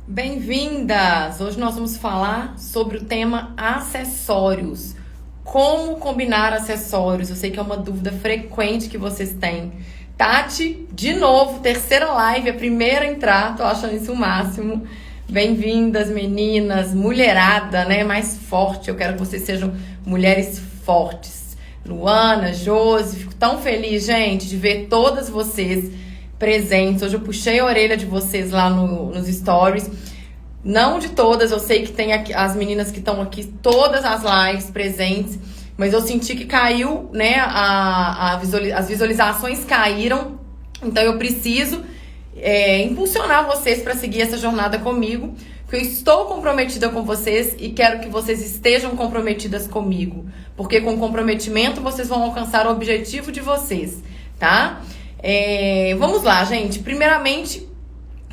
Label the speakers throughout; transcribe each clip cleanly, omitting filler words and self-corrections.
Speaker 1: Bem-vindas! Hoje nós vamos falar sobre o tema acessórios. Como combinar acessórios? Eu sei que é uma dúvida frequente que vocês têm. Tati, de novo, terceira live, a primeira a entrar, tô achando isso o máximo. Bem-vindas, meninas, mulherada, né? Mais forte, eu quero que vocês sejam mulheres fortes. Luana, Josi, fico tão feliz, gente, de ver todas vocês presentes. Hoje eu puxei a orelha de vocês lá nos stories. Não de todas, eu sei que tem aqui, as meninas que estão aqui, todas as lives presentes, mas eu senti que caiu, né? As visualizações caíram, então eu preciso impulsionar vocês para seguir essa jornada comigo, porque eu estou comprometida com vocês e quero que vocês estejam comprometidas comigo, porque com comprometimento vocês vão alcançar o objetivo de vocês, tá? Vamos lá, gente. Primeiramente,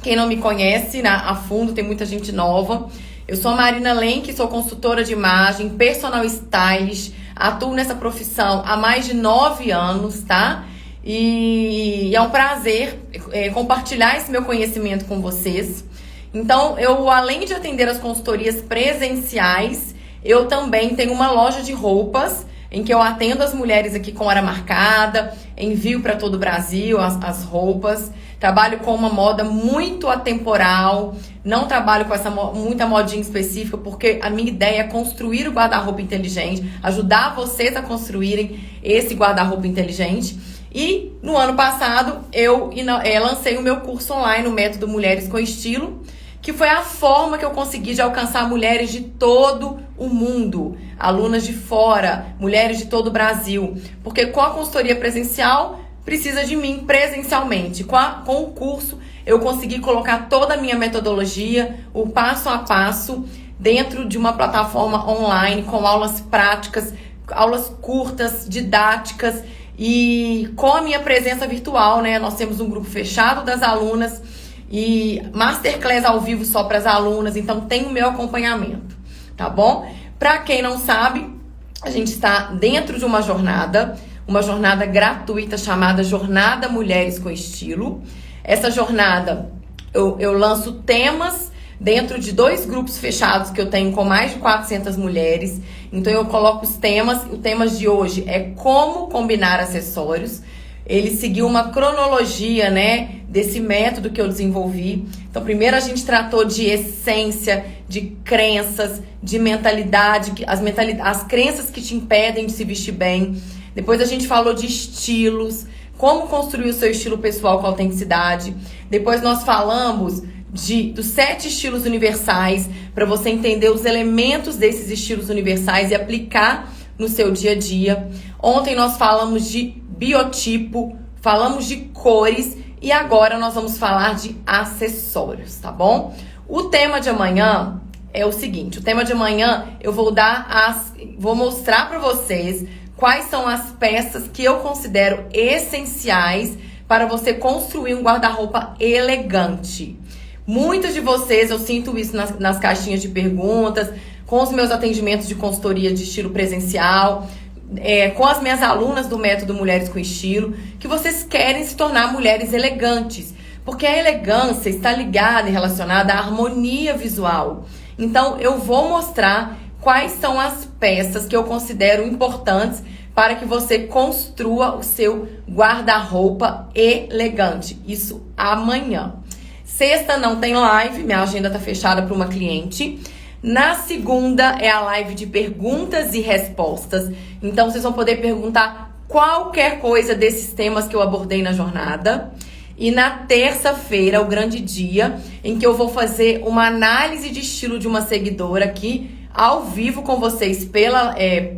Speaker 1: quem não me conhece a fundo, tem muita gente nova. Eu sou a Marina Lenk, sou consultora de imagem, personal stylist, atuo nessa profissão há mais de 9 anos, tá? E é um prazer compartilhar esse meu conhecimento com vocês. Então, eu, além de atender as consultorias presenciais, eu também tenho uma loja de roupas em que eu atendo as mulheres aqui com hora marcada, envio para todo o Brasil as roupas. Trabalho com uma moda muito atemporal, não trabalho com essa muita modinha específica, porque a minha ideia é construir o guarda-roupa inteligente, ajudar vocês a construírem esse guarda-roupa inteligente. E no ano passado eu lancei o meu curso online, o Método Mulheres com Estilo, que foi a forma que eu consegui de alcançar mulheres de todo o mundo, alunas de fora, mulheres de todo o Brasil. Porque com a consultoria presencial, precisa de mim presencialmente. Com o curso, eu consegui colocar toda a minha metodologia, o passo a passo, dentro de uma plataforma online, com aulas práticas, aulas curtas, didáticas, e com a minha presença virtual, né? Nós temos um grupo fechado das alunas, e masterclass ao vivo só para as alunas, então tem o meu acompanhamento, tá bom? Para quem não sabe, a gente está dentro de uma jornada gratuita chamada Jornada Mulheres com Estilo. Essa jornada, eu lanço temas dentro de 2 grupos fechados que eu tenho com mais de 400 mulheres. Então eu coloco os temas. O tema de hoje é como combinar acessórios. Ele seguiu uma cronologia, né, desse método que eu desenvolvi. Então, primeiro a gente tratou de essência, de crenças, de mentalidade, as crenças que te impedem de se vestir bem. Depois a gente falou de estilos, como construir o seu estilo pessoal com autenticidade. Depois nós falamos dos 7 estilos universais, para você entender os elementos desses estilos universais e aplicar no seu dia a dia. Ontem nós falamos de biotipo, falamos de cores e agora nós vamos falar de acessórios, tá bom? O tema de amanhã é o seguinte, o tema de amanhã eu vou mostrar para vocês quais são as peças que eu considero essenciais para você construir um guarda-roupa elegante. Muitas de vocês, eu sinto isso nas caixinhas de perguntas, com os meus atendimentos de consultoria de estilo presencial, com as minhas alunas do Método Mulheres com Estilo, que vocês querem se tornar mulheres elegantes, porque a elegância está ligada e relacionada à harmonia visual. Então, eu vou mostrar quais são as peças que eu considero importantes para que você construa o seu guarda-roupa elegante. Isso amanhã. Sexta não tem live, minha agenda está fechada para uma cliente. Na segunda é a live de perguntas e respostas. Então, vocês vão poder perguntar qualquer coisa desses temas que eu abordei na jornada. E na terça-feira, o grande dia, em que eu vou fazer uma análise de estilo de uma seguidora aqui, ao vivo com vocês,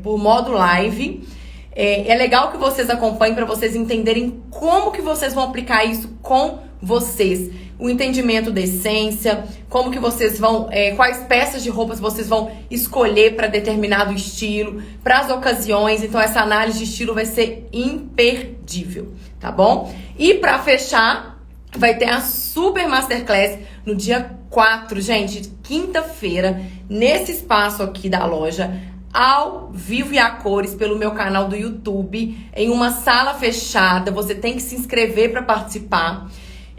Speaker 1: por modo live. É legal que vocês acompanhem para vocês entenderem como que vocês vão aplicar isso com vocês. O entendimento da essência, como que vocês vão, quais peças de roupas vocês vão escolher para determinado estilo, para as ocasiões. Então essa análise de estilo vai ser imperdível, tá bom? E para fechar, vai ter a Super Masterclass no dia 4, gente, quinta-feira, nesse espaço aqui da loja, ao vivo e a cores pelo meu canal do YouTube, em uma sala fechada. Você tem que se inscrever para participar.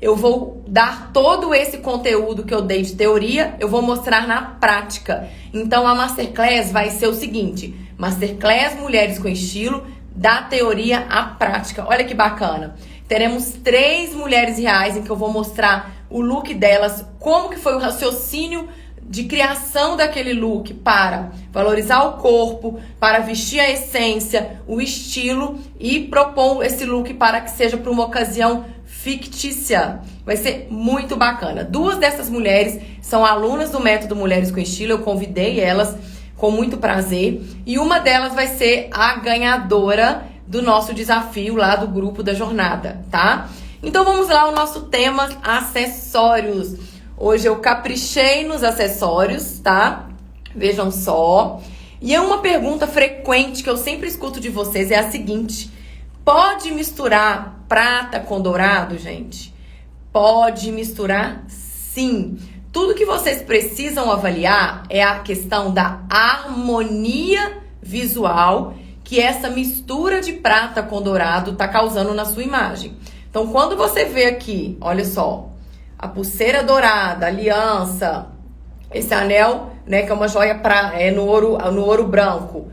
Speaker 1: eu vou dar todo esse conteúdo que eu dei de teoria, eu vou mostrar na prática. Então, a Masterclass vai ser o seguinte: Masterclass Mulheres com Estilo, da teoria à prática. Olha que bacana. Teremos 3 mulheres reais em que eu vou mostrar o look delas, como que foi o raciocínio de criação daquele look para valorizar o corpo, para vestir a essência, o estilo e propor esse look para que seja para uma ocasião fictícia. Vai ser muito bacana. 2 dessas mulheres são alunas do Método Mulheres com Estilo, eu convidei elas com muito prazer. E uma delas vai ser a ganhadora do nosso desafio lá do grupo da jornada, tá? Então vamos lá, o nosso tema, acessórios. Hoje eu caprichei nos acessórios, tá? Vejam só. E é uma pergunta frequente que eu sempre escuto de vocês, é a seguinte: pode misturar prata com dourado, gente? Pode misturar, sim. Tudo que vocês precisam avaliar é a questão da harmonia visual que essa mistura de prata com dourado tá causando na sua imagem. Então, quando você vê aqui, olha só, a pulseira dourada, a aliança, esse anel, né, que é uma joia no ouro branco,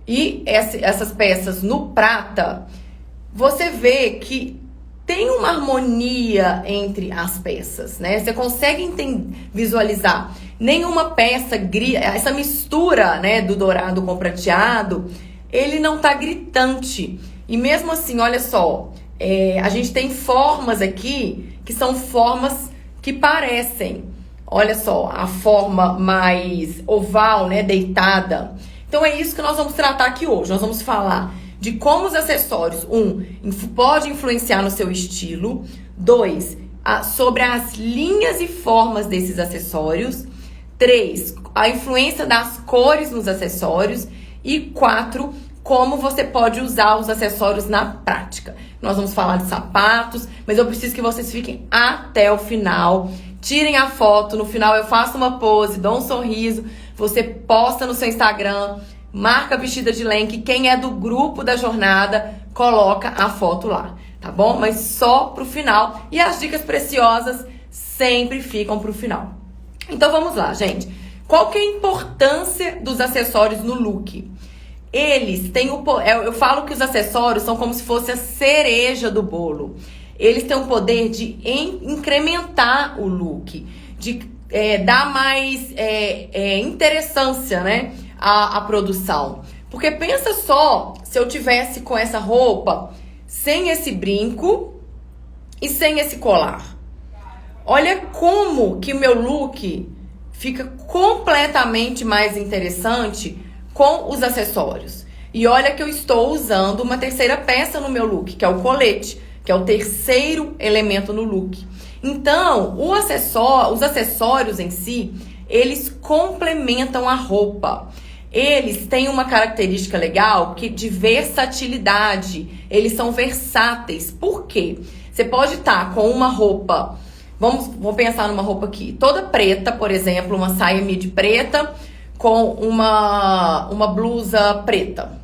Speaker 1: e essas peças no prata, você vê que tem uma harmonia entre as peças, né? Você consegue visualizar. Nenhuma peça essa mistura, né, do dourado com o prateado, ele não tá gritante. E mesmo assim, olha só, a gente tem formas aqui que são formas que parecem. Olha só, a forma mais oval, né, deitada. Então é isso que nós vamos tratar aqui hoje. Nós vamos falar de como os acessórios, pode influenciar no seu estilo. 2, sobre as linhas e formas desses acessórios. 3, a influência das cores nos acessórios. E 4, como você pode usar os acessórios na prática. Nós vamos falar de sapatos, mas eu preciso que vocês fiquem até o final. Tirem a foto, no final eu faço uma pose, dou um sorriso, você posta no seu Instagram, marca vestida de lenque. Quem é do grupo da jornada, coloca a foto lá, tá bom? Mas só pro final. E as dicas preciosas sempre ficam pro final. Então vamos lá, gente. Qual que é a importância dos acessórios no look? Eles têm eu falo que os acessórios são como se fosse a cereja do bolo. Eles têm o poder de incrementar o look, de dar mais interessância, né, à produção. Porque pensa só, se eu tivesse com essa roupa, sem esse brinco e sem esse colar. Olha como que o meu look fica completamente mais interessante com os acessórios. E olha que eu estou usando uma terceira peça no meu look, que é o colete, que é o terceiro elemento no look. Então, os acessórios em si, eles complementam a roupa. Eles têm uma característica legal de versatilidade. Eles são versáteis. Por quê? Você pode estar com uma roupa, vou pensar numa roupa aqui, toda preta, por exemplo, uma saia midi preta com uma blusa preta.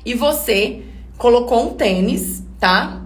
Speaker 1: E você colocou um tênis, tá?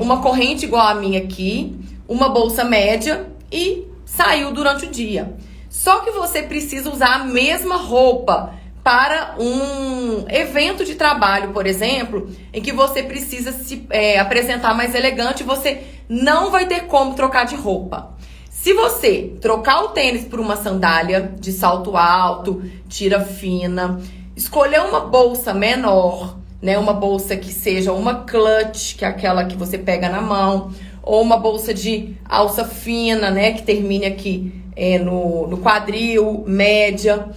Speaker 1: Uma corrente igual a minha aqui, uma bolsa média e saiu durante o dia. Só que você precisa usar a mesma roupa para um evento de trabalho, por exemplo, em que você precisa se apresentar mais elegante, você não vai ter como trocar de roupa. Se você trocar o tênis por uma sandália de salto alto, tira fina, escolher uma bolsa menor, né, uma bolsa que seja uma clutch, que é aquela que você pega na mão, ou uma bolsa de alça fina, né, que termine aqui no quadril, média,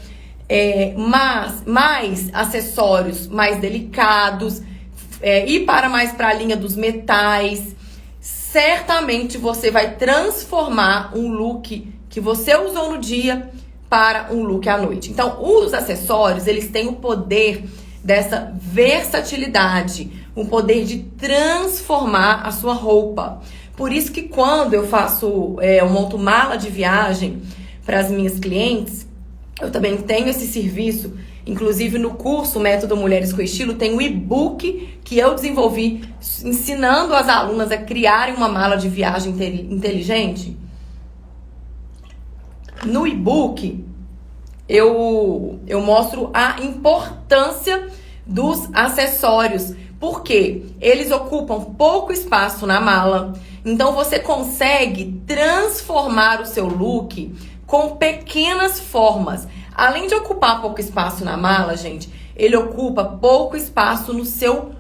Speaker 1: mais acessórios mais delicados, ir mais para a linha dos metais. Certamente você vai transformar um look que você usou no dia para um look à noite. Então, os acessórios, eles têm o poder dessa versatilidade, o poder de transformar a sua roupa. Por isso que quando eu eu monto mala de viagem para as minhas clientes, eu também tenho esse serviço Inclusive, no curso Método Mulheres com Estilo, tem um e-book que eu desenvolvi ensinando as alunas a criarem uma mala de viagem inteligente. No e-book, eu mostro a importância dos acessórios, porque eles ocupam pouco espaço na mala. Então, você consegue transformar o seu look com pequenas formas. Além de ocupar pouco espaço na mala, gente, ele ocupa pouco espaço no seu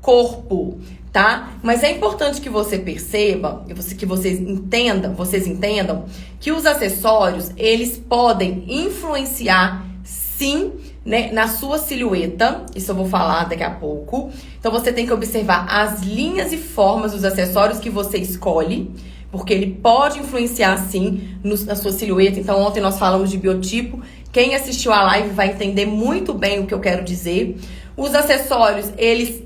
Speaker 1: corpo, tá? Mas é importante que você perceba, que vocês entendam que os acessórios, eles podem influenciar, sim, né, na sua silhueta. Isso eu vou falar daqui a pouco. Então, você tem que observar as linhas e formas dos acessórios que você escolhe, porque ele pode influenciar, sim, na sua silhueta. Então, ontem nós falamos de biotipo. Quem assistiu a live vai entender muito bem o que eu quero dizer. Os acessórios, eles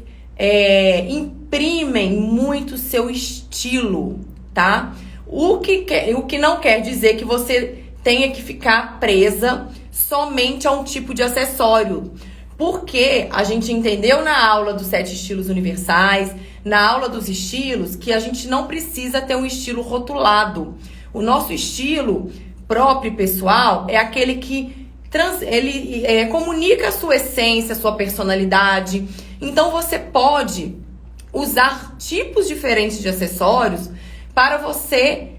Speaker 1: imprimem muito seu estilo, tá? O que não quer dizer que você tenha que ficar presa somente a um tipo de acessório. Porque a gente entendeu na aula dos 7 estilos universais, na aula dos estilos, que a gente não precisa ter um estilo rotulado. O nosso estilo próprio e pessoal é aquele que comunica a sua essência, a sua personalidade. Então, você pode usar tipos diferentes de acessórios para você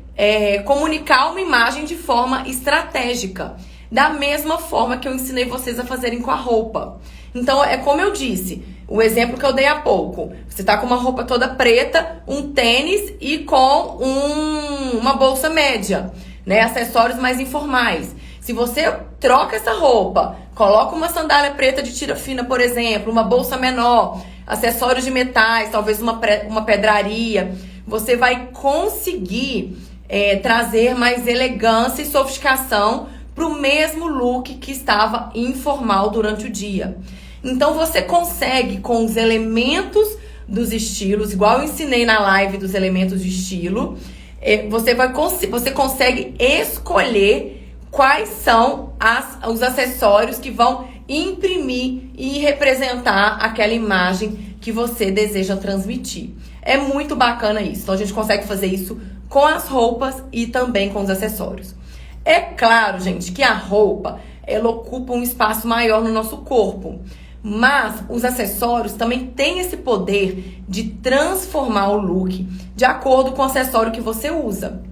Speaker 1: comunicar uma imagem de forma estratégica. Da mesma forma que eu ensinei vocês a fazerem com a roupa. Então, é como eu disse, o exemplo que eu dei há pouco. Você tá com uma roupa toda preta, um tênis e com uma bolsa média, né? Acessórios mais informais. Se você troca essa roupa, coloca uma sandália preta de tira fina, por exemplo, uma bolsa menor, acessórios de metais, talvez uma pedraria, você vai conseguir trazer mais elegância e sofisticação para o mesmo look que estava informal durante o dia. Então, você consegue, com os elementos dos estilos, igual eu ensinei na live dos elementos de estilo, você consegue escolher quais são os acessórios que vão imprimir e representar aquela imagem que você deseja transmitir. É muito bacana isso. Então, a gente consegue fazer isso com as roupas e também com os acessórios. É claro, gente, que a roupa, ela ocupa um espaço maior no nosso corpo. Mas os acessórios também têm esse poder de transformar o look de acordo com o acessório que você usa.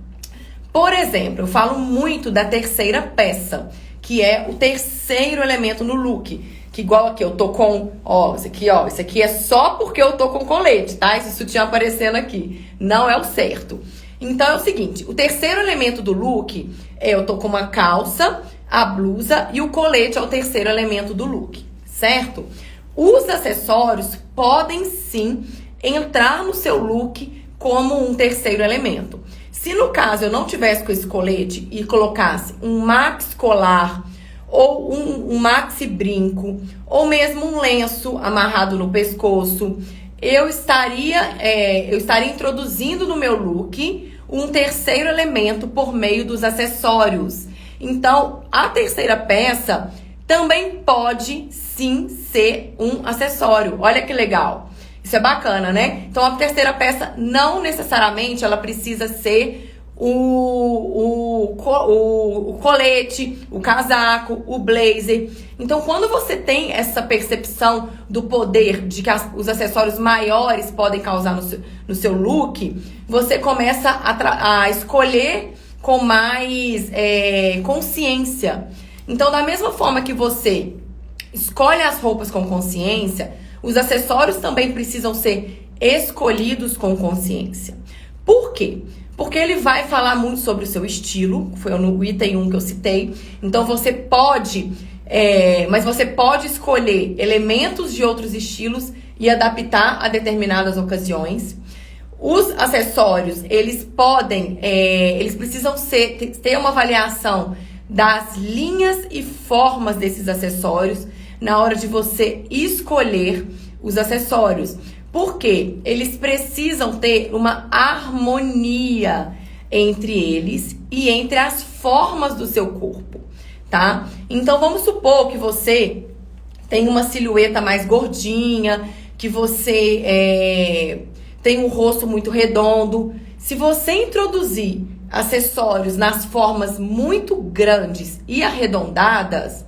Speaker 1: Por exemplo, eu falo muito da terceira peça, que é o terceiro elemento no look. Que igual aqui, eu tô com, isso aqui é só porque eu tô com colete, tá? Esse sutiã aparecendo aqui. Não é o certo. Então é o seguinte, o terceiro elemento do look eu tô com uma calça, a blusa e o colete é o terceiro elemento do look, certo? Os acessórios podem sim entrar no seu look como um terceiro elemento. Se no caso eu não tivesse com esse colete e colocasse um maxi colar ou um maxi brinco ou mesmo um lenço amarrado no pescoço, eu estaria introduzindo no meu look um terceiro elemento por meio dos acessórios. Então, a terceira peça também pode, sim, ser um acessório. Olha que legal. Isso é bacana, né? Então, a terceira peça não necessariamente ela precisa ser o colete, o casaco, o blazer. Então, quando você tem essa percepção do poder de que os acessórios maiores podem causar no seu look, você começa a escolher com mais consciência. Então, da mesma forma que você escolhe as roupas com consciência, os acessórios também precisam ser escolhidos com consciência. Por quê? Porque ele vai falar muito sobre o seu estilo, foi no item 1 que eu citei. Então, você pode escolher elementos de outros estilos e adaptar a determinadas ocasiões. Os acessórios, eles precisam ter uma avaliação das linhas e formas desses acessórios na hora de você escolher os acessórios. Porque eles precisam ter uma harmonia entre eles e entre as formas do seu corpo, tá? Então, vamos supor que você tem uma silhueta mais gordinha, que você tem um rosto muito redondo. Se você introduzir acessórios nas formas muito grandes e arredondadas,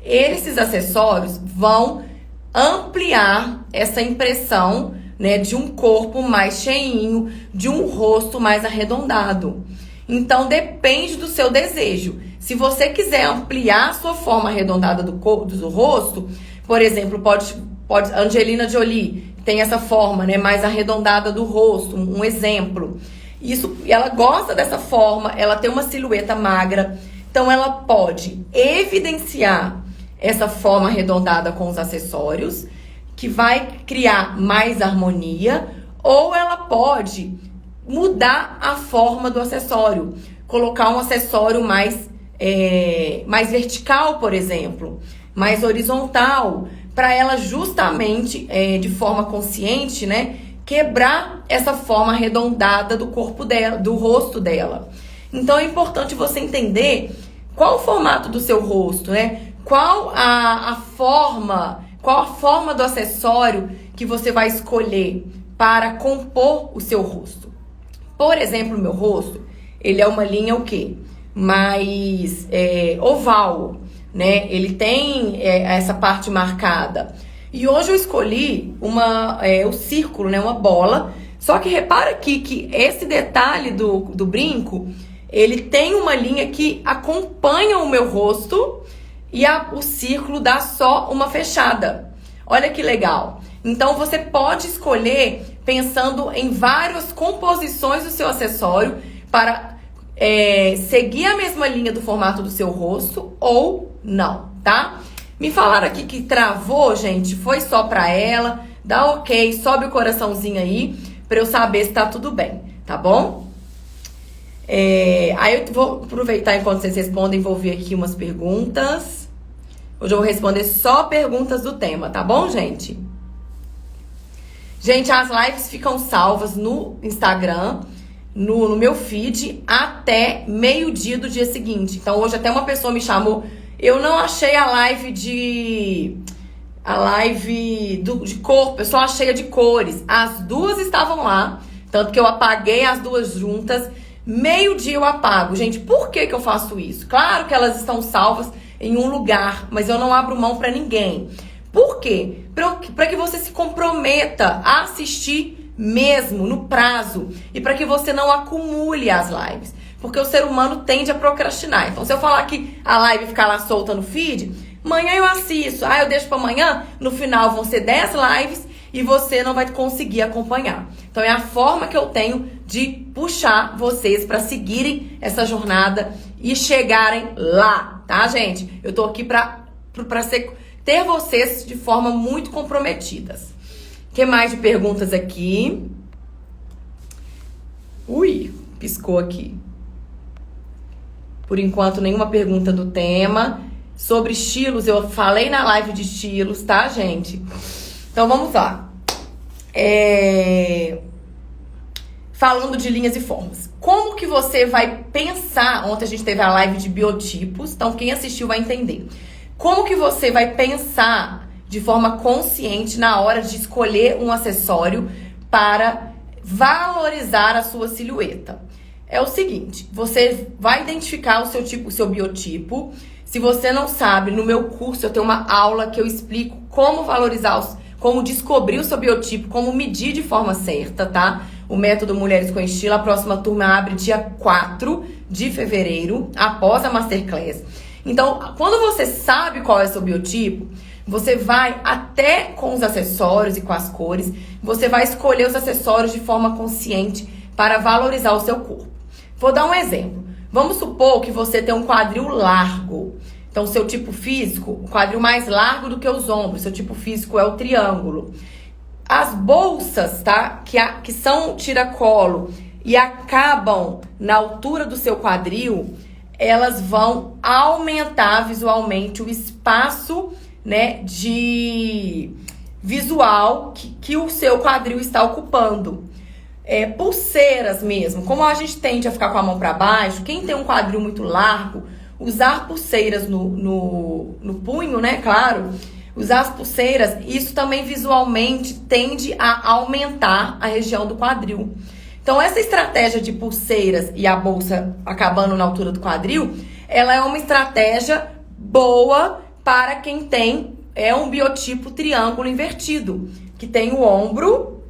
Speaker 1: esses acessórios vão ampliar essa impressão, né, de um corpo mais cheinho, de um rosto mais arredondado. Então depende do seu desejo. Se você quiser ampliar a sua forma arredondada do rosto, por exemplo, pode Angelina Jolie tem essa forma, né, mais arredondada do rosto, um exemplo. Isso, ela gosta dessa forma, ela tem uma silhueta magra, então ela pode evidenciar essa forma arredondada com os acessórios, que vai criar mais harmonia, ou ela pode mudar a forma do acessório, colocar um acessório mais vertical, por exemplo, mais horizontal, para ela justamente, de forma consciente, né, quebrar essa forma arredondada do corpo dela, do rosto dela. Então é importante você entender qual o formato do seu rosto, né? Qual a forma do acessório que você vai escolher para compor o seu rosto. Por exemplo, o meu rosto, ele é uma linha o quê? Mais oval, né? Ele tem essa parte marcada. E hoje eu escolhi o círculo, né? Uma bola. Só que repara aqui que esse detalhe do brinco, ele tem uma linha que acompanha o meu rosto e o círculo dá só uma fechada. Olha que legal. Então você pode escolher pensando em várias composições do seu acessório para seguir a mesma linha do formato do seu rosto ou não, tá? Me falaram aqui que travou, gente. Foi só pra ela. Dá ok, sobe o coraçãozinho aí pra eu saber se tá tudo bem, tá bom? Aí eu vou aproveitar enquanto vocês respondem, vou ver aqui umas perguntas. Hoje eu vou responder só perguntas do tema, tá bom, gente? Gente, as lives ficam salvas no Instagram, no meu feed, até meio-dia do dia seguinte. Então, hoje até uma pessoa me chamou. Eu não achei a live de corpo, eu só achei a de cores. As duas estavam lá, tanto que eu apaguei as duas juntas. Meio-dia eu apago. Gente, por que eu faço isso? Claro que elas estão salvas em um lugar, mas eu não abro mão pra ninguém. Por quê? Para que você se comprometa a assistir mesmo no prazo e para que você não acumule as lives. Porque o ser humano tende a procrastinar. Então, se eu falar que a live ficar lá solta no feed, amanhã eu assisto. Eu deixo para amanhã. No final vão ser 10 lives e você não vai conseguir acompanhar. Então, é a forma que eu tenho de puxar vocês para seguirem essa jornada e chegarem lá, tá, gente? Eu tô aqui para ter vocês de forma muito comprometidas. O que mais de perguntas aqui? Ui, piscou aqui. Por enquanto, nenhuma pergunta do tema. Sobre estilos, eu falei na live de estilos, tá, gente? Então, vamos lá. Falando de linhas e formas. Como que você vai pensar? Ontem a gente teve a live de biotipos, então quem assistiu vai entender. Como que você vai pensar de forma consciente na hora de escolher um acessório para valorizar a sua silhueta? É o seguinte, você vai identificar o seu biotipo. Se você não sabe, no meu curso eu tenho uma aula que eu explico como valorizar, como descobrir o seu biotipo, como medir de forma certa, tá? O método Mulheres com Estilo, a próxima turma abre dia 4 de fevereiro, após a Masterclass. Então, quando você sabe qual é o seu biotipo, você vai até com os acessórios e com as cores, você vai escolher os acessórios de forma consciente para valorizar o seu corpo. Vou dar um exemplo. Vamos supor que você tem um quadril largo. Então, seu tipo físico, o quadril mais largo do que os ombros, seu tipo físico é o triângulo. As bolsas, tá? Que são tiracolo e acabam na altura do seu quadril, elas vão aumentar visualmente o espaço, né, de visual que o seu quadril está ocupando. Pulseiras mesmo, como a gente tende a ficar com a mão para baixo, quem tem um quadril muito largo, usar pulseiras no punho, né, claro, Usar as pulseiras, isso também visualmente tende a aumentar a região do quadril. Então, essa estratégia de pulseiras e a bolsa acabando na altura do quadril, ela é uma estratégia boa para quem tem um biotipo triângulo invertido, que tem o ombro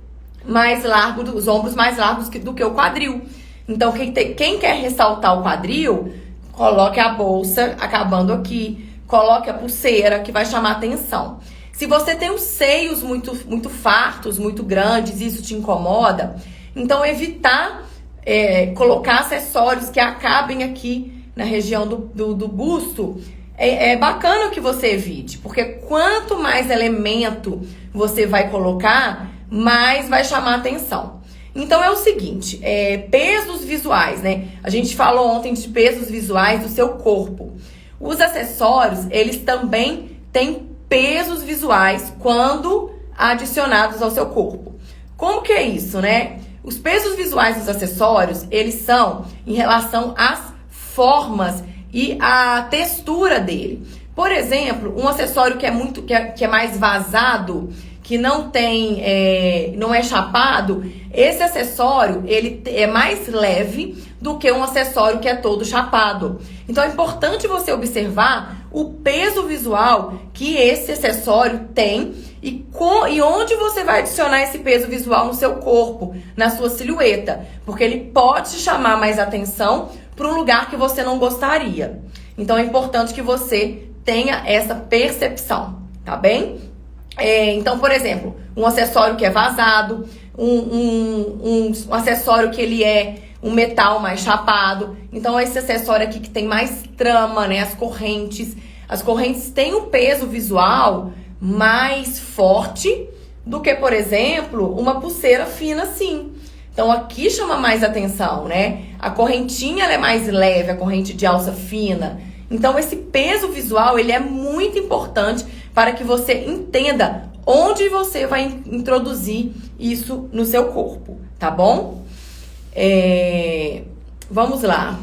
Speaker 1: mais largo, os ombros mais largos do que o quadril. Então, quem quer ressaltar o quadril, coloque a bolsa acabando aqui, coloque a pulseira, que vai chamar atenção. Se você tem os seios muito fartos, muito grandes, e isso te incomoda, então evitar colocar acessórios que acabem aqui na região do busto, é bacana que você evite, porque quanto mais elemento você vai colocar, mais vai chamar atenção. Então é o seguinte, pesos visuais, né? A gente falou ontem de pesos visuais do seu corpo. Os acessórios, eles também têm pesos visuais quando adicionados ao seu corpo. Como que é isso, né? Os pesos visuais dos acessórios, eles são em relação às formas e à textura dele. Por exemplo, um acessório que é mais vazado, que não é chapado, esse acessório ele é mais leve do que um acessório que é todo chapado. Então é importante você observar o peso visual que esse acessório tem e onde você vai adicionar esse peso visual no seu corpo, na sua silhueta, porque ele pode te chamar mais atenção para um lugar que você não gostaria. Então é importante que você tenha essa percepção, tá bem? Então, por exemplo, um acessório que é vazado, um acessório que ele é um metal mais chapado. Então, esse acessório aqui que tem mais trama, né? As correntes têm um peso visual mais forte do que, por exemplo, uma pulseira fina assim. Então, aqui chama mais atenção, né? A correntinha ela é mais leve, a corrente de alça fina. Então, esse peso visual, ele é muito importante para que você entenda onde você vai introduzir isso no seu corpo, tá bom? Vamos lá.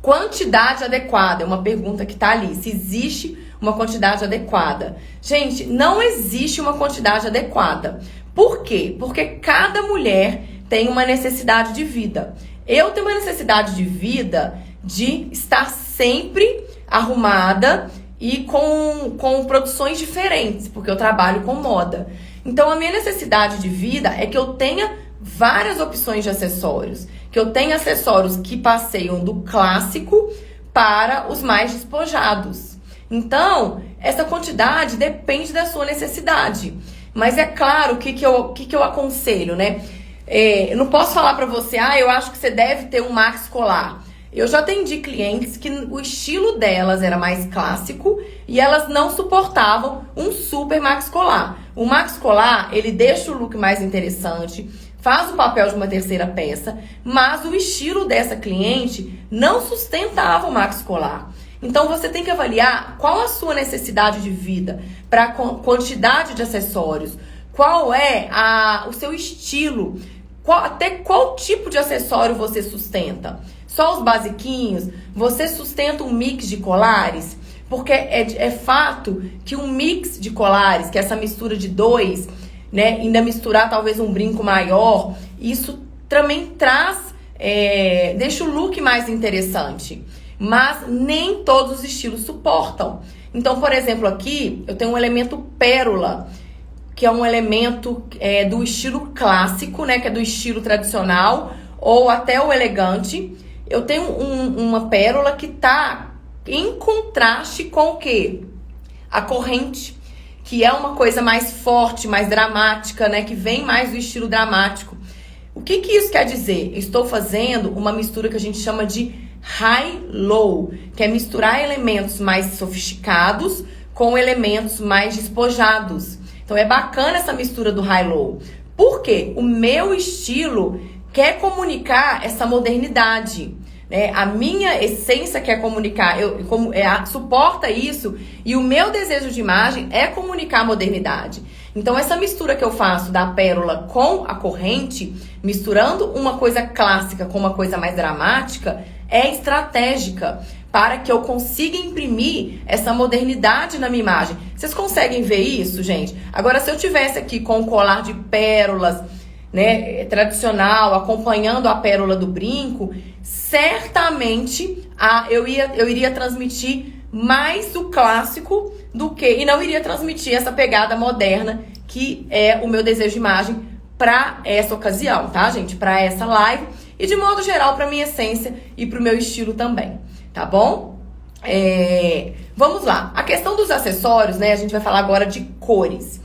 Speaker 1: Quantidade adequada é uma pergunta que tá ali. Se existe uma quantidade adequada. Gente, não existe uma quantidade adequada. Por quê? Porque cada mulher tem uma necessidade de vida. Eu tenho uma necessidade de vida de estar sempre arrumada e com produções diferentes, porque eu trabalho com moda. Então, a minha necessidade de vida é que eu tenha várias opções de acessórios, que eu tenha acessórios que passeiam do clássico para os mais despojados. Então, essa quantidade depende da sua necessidade. Mas é claro, o que eu aconselho, né? Eu não posso falar pra você, eu acho que você deve ter um Max Colar. Eu já atendi clientes que o estilo delas era mais clássico e elas não suportavam um super Max Colar. O Max Colar, ele deixa o look mais interessante, faz o papel de uma terceira peça, mas o estilo dessa cliente não sustentava o Max Colar. Então, você tem que avaliar qual a sua necessidade de vida para a quantidade de acessórios, qual é o seu estilo, até qual tipo de acessório você sustenta. Só os basiquinhos? Você sustenta um mix de colares? Porque é fato que um mix de colares, que é essa mistura de dois, né, ainda misturar talvez um brinco maior, isso também deixa o look mais interessante. Mas nem todos os estilos suportam. Então, por exemplo, aqui eu tenho um elemento pérola, que é um elemento do estilo clássico, né, que é do estilo tradicional, ou até o elegante. Eu tenho uma pérola que tá em contraste com o quê? A corrente, que é uma coisa mais forte, mais dramática, né, que vem mais do estilo dramático. O que isso quer dizer? Eu estou fazendo uma mistura que a gente chama de high-low, que é misturar elementos mais sofisticados com elementos mais despojados. Então é bacana essa mistura do high-low. Por quê? O meu estilo quer comunicar essa modernidade, né? A minha essência quer comunicar, suporta isso, e o meu desejo de imagem é comunicar a modernidade. Então essa mistura que eu faço da pérola com a corrente, misturando uma coisa clássica com uma coisa mais dramática, é estratégica, para que eu consiga imprimir essa modernidade na minha imagem. Vocês conseguem ver isso, gente? Agora, se eu tivesse aqui com um colar de pérolas, né, tradicional, acompanhando a pérola do brinco, certamente eu iria transmitir mais do clássico do que... E não iria transmitir essa pegada moderna que é o meu desejo de imagem para essa ocasião, tá, gente? Para essa live e, de modo geral, para minha essência e para o meu estilo também, tá bom? Vamos lá. A questão dos acessórios, né? A gente vai falar agora de cores.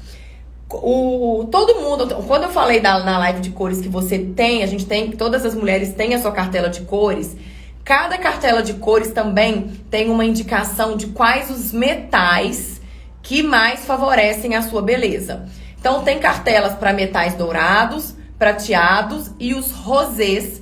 Speaker 1: Todo mundo, quando eu falei na live de cores que você tem, todas as mulheres têm a sua cartela de cores. Cada cartela de cores também tem uma indicação de quais os metais que mais favorecem a sua beleza. Então, tem cartelas para metais dourados, prateados e os rosés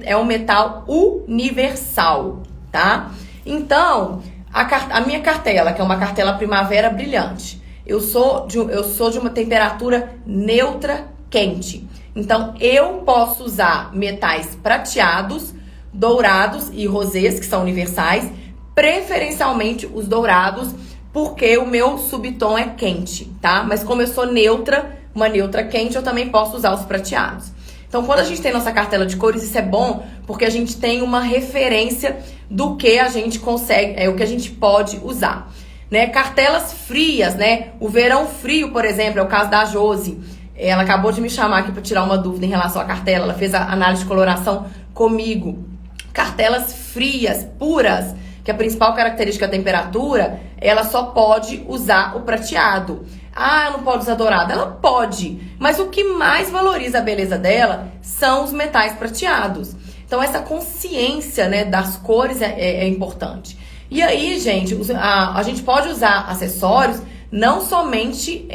Speaker 1: é um metal universal, tá? Então, a minha cartela, que é uma cartela primavera brilhante, eu sou de uma temperatura neutra quente. Então, eu posso usar metais prateados, dourados e rosés, que são universais, preferencialmente os dourados, porque o meu subtom é quente, tá? Mas como eu sou neutra, uma neutra quente, eu também posso usar os prateados. Então, quando a gente tem nossa cartela de cores, isso é bom, porque a gente tem uma referência do que a gente consegue, o que a gente pode usar, né? Cartelas frias, né? O verão frio, por exemplo, é o caso da Josi. Ela acabou de me chamar aqui para tirar uma dúvida em relação à cartela. Ela fez a análise de coloração comigo. Cartelas frias, puras, que a principal característica é a temperatura, ela só pode usar o prateado. Ah, não pode usar dourado. Ela pode, mas o que mais valoriza a beleza dela são os metais prateados. Então, essa consciência, né, das cores é importante. E aí, gente, a gente pode usar acessórios não somente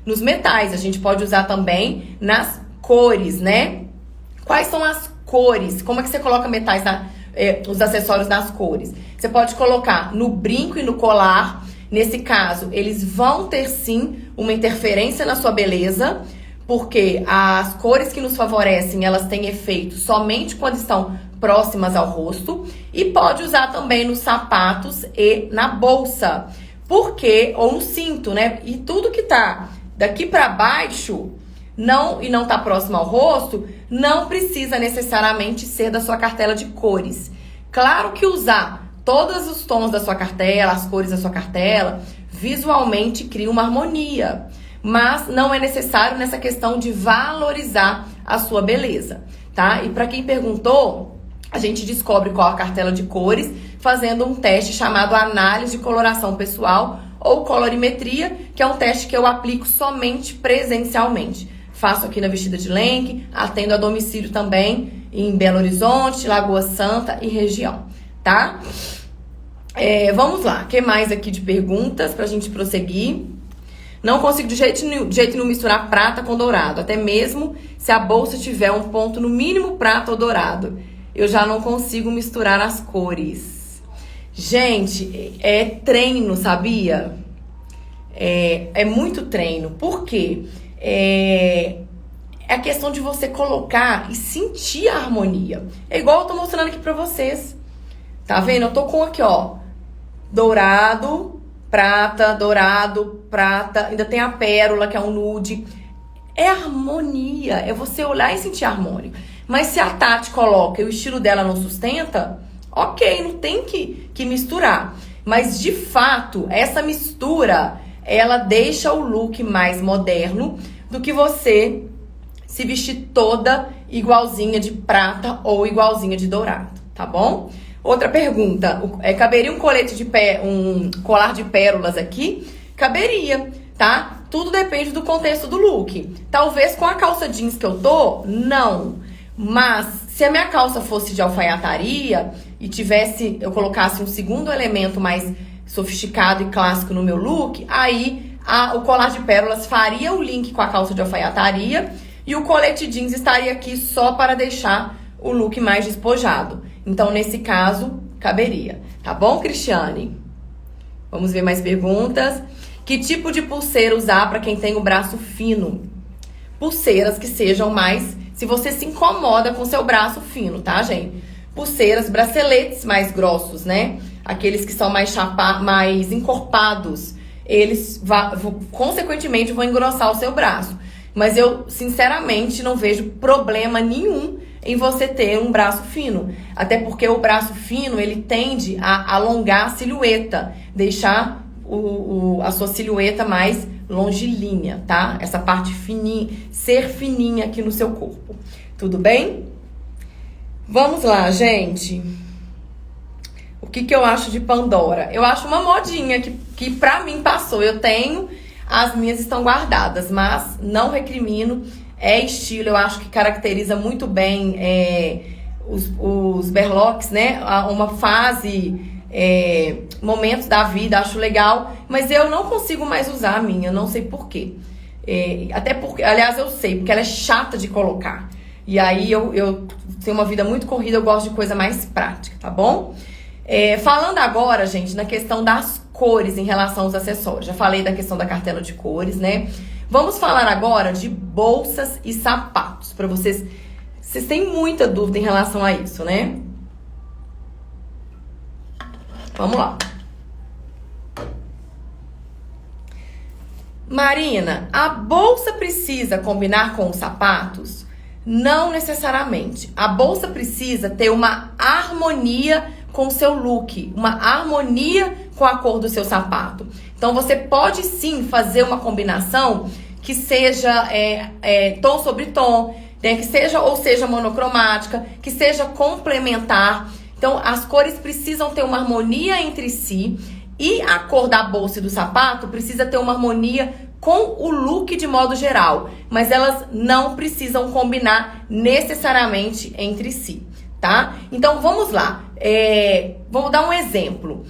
Speaker 1: nos metais, a gente pode usar também nas cores, né? Quais são as cores? Como é que você coloca metais os acessórios nas cores? Você pode colocar no brinco e no colar. Nesse caso, eles vão ter sim uma interferência na sua beleza, porque as cores que nos favorecem, elas têm efeito somente quando estão próximas ao rosto. E pode usar também nos sapatos e na bolsa, ou no cinto, né? E tudo que tá daqui para baixo e não tá próximo ao rosto, não precisa necessariamente ser da sua cartela de cores. Claro que usar todos os tons da sua cartela, as cores da sua cartela, visualmente cria uma harmonia. Mas não é necessário nessa questão de valorizar a sua beleza, tá? E para quem perguntou, a gente descobre qual a cartela de cores fazendo um teste chamado análise de coloração pessoal ou colorimetria, que é um teste que eu aplico somente presencialmente. Faço aqui na Vestida de Lenk, atendo a domicílio também em Belo Horizonte, Lagoa Santa e região, tá? Vamos lá, o que mais aqui de perguntas pra gente prosseguir? Não consigo de jeito nenhum misturar prata com dourado, até mesmo se a bolsa tiver um ponto no mínimo prata ou dourado. Eu já não consigo misturar as cores. Gente, é treino, sabia? É muito treino. Por quê? É a questão de você colocar e sentir a harmonia. É igual eu tô mostrando aqui pra vocês. Tá vendo? Eu tô com aqui, ó, dourado, prata, ainda tem a pérola, que é um nude. É harmonia, é você olhar e sentir harmônico. Mas se a Tati coloca e o estilo dela não sustenta, ok, não tem que misturar. Mas, de fato, essa mistura, ela deixa o look mais moderno do que você se vestir toda igualzinha de prata ou igualzinha de dourado, tá bom? Outra pergunta, caberia um um colar de pérolas aqui? Caberia, tá? Tudo depende do contexto do look. Talvez com a calça jeans que eu tô, não. Mas se a minha calça fosse de alfaiataria e eu colocasse um segundo elemento mais sofisticado e clássico no meu look, aí o colar de pérolas faria o link com a calça de alfaiataria e o colete jeans estaria aqui só para deixar o look mais despojado. Então, nesse caso, caberia. Tá bom, Cristiane? Vamos ver mais perguntas. Que tipo de pulseira usar para quem tem o braço fino? Pulseiras que sejam mais... Se você se incomoda com seu braço fino, tá, gente? pulseiras, braceletes mais grossos, né? Aqueles que são mais encorpados, eles consequentemente vão engrossar o seu braço. Mas eu, sinceramente, não vejo problema nenhum em você ter um braço fino. Até porque o braço fino, ele tende a alongar a silhueta, deixar a sua silhueta mais longilínea, tá? Essa parte fininha, ser fininha aqui no seu corpo. Tudo bem? Vamos lá, gente. O que eu acho de Pandora? Eu acho uma modinha que pra mim passou. Eu tenho, as minhas estão guardadas, mas não recrimino. É estilo, eu acho que caracteriza muito bem os berloques, né? Uma fase, momentos da vida, acho legal. Mas eu não consigo mais usar a minha, não sei por quê. Até porque, aliás, eu sei, porque ela é chata de colocar. E aí eu tenho uma vida muito corrida, eu gosto de coisa mais prática, tá bom? Falando agora, gente, na questão das cores em relação aos acessórios. Já falei da questão da cartela de cores, né? Vamos falar agora de bolsas e sapatos, para vocês têm muita dúvida em relação a isso, né? Vamos lá. Marina, a bolsa precisa combinar com os sapatos? Não necessariamente. A bolsa precisa ter uma harmonia com o seu look, uma harmonia com a cor do seu sapato. Então, você pode sim fazer uma combinação que seja tom sobre tom, né? Que seja ou seja monocromática, que seja complementar. Então, as cores precisam ter uma harmonia entre si e a cor da bolsa e do sapato precisa ter uma harmonia com o look de modo geral, mas elas não precisam combinar necessariamente entre si, tá? Então, vamos lá. Vamos dar um exemplo.